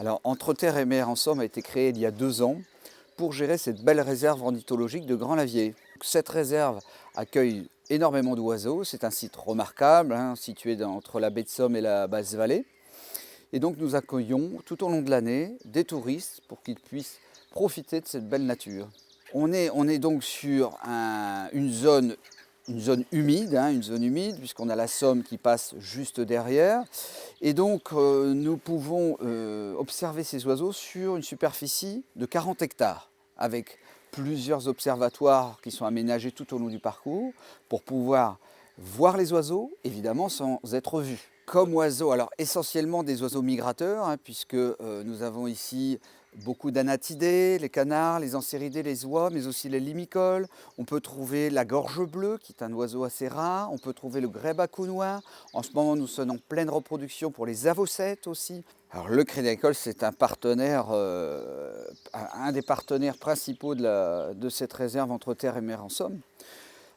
Alors, Entre Terre et Mer, en somme, a été créé il y a 2 ans pour gérer cette belle réserve ornithologique de Grand-Lavier. Cette réserve accueille énormément d'oiseaux. C'est un site remarquable, situé entre la baie de Somme et la Basse-Vallée. Et donc, nous accueillons tout au long de l'année des touristes pour qu'ils puissent profiter de cette belle nature. On est donc sur une zone humide, puisqu'on a la Somme qui passe juste derrière. Et donc, nous pouvons observer ces oiseaux sur une superficie de 40 hectares, avec plusieurs observatoires qui sont aménagés tout au long du parcours pour pouvoir voir les oiseaux, évidemment sans être vus. Comme oiseaux, alors essentiellement des oiseaux migrateurs, puisque nous avons ici beaucoup d'anatidés, les canards, les anséridés, les oies, mais aussi les limicoles. On peut trouver la gorge bleue, qui est un oiseau assez rare. On peut trouver le grébacou noir. En ce moment, nous sommes en pleine reproduction pour les avocettes aussi. Alors, le Crédit Agricole, c'est un partenaire, un des partenaires principaux de cette réserve Entre Terre et Mer en Somme.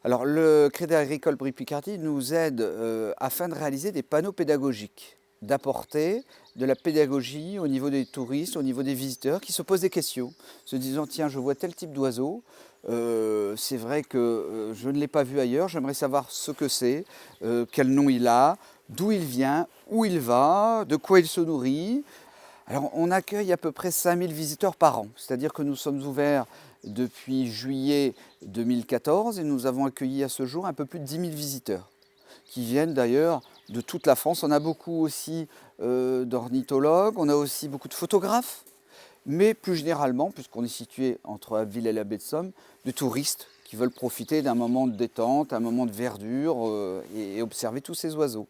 Alors, le Crédit Agricole Brie-Picardie nous aide afin de réaliser des panneaux pédagogiques, d'apporter de la pédagogie au niveau des touristes, au niveau des visiteurs qui se posent des questions, se disant tiens, je vois tel type d'oiseau, c'est vrai que je ne l'ai pas vu ailleurs, j'aimerais savoir ce que c'est, quel nom il a, d'où il vient, où il va, de quoi il se nourrit. Alors, on accueille à peu près 5000 visiteurs par an, c'est-à-dire que nous sommes ouverts depuis juillet 2014 et nous avons accueilli à ce jour un peu plus de 10 000 visiteurs qui viennent d'ailleurs de toute la France. On a beaucoup aussi d'ornithologues, on a aussi beaucoup de photographes, mais plus généralement, puisqu'on est situé entre Abbeville et la baie de Somme, de touristes qui veulent profiter d'un moment de détente, un moment de verdure et observer tous ces oiseaux.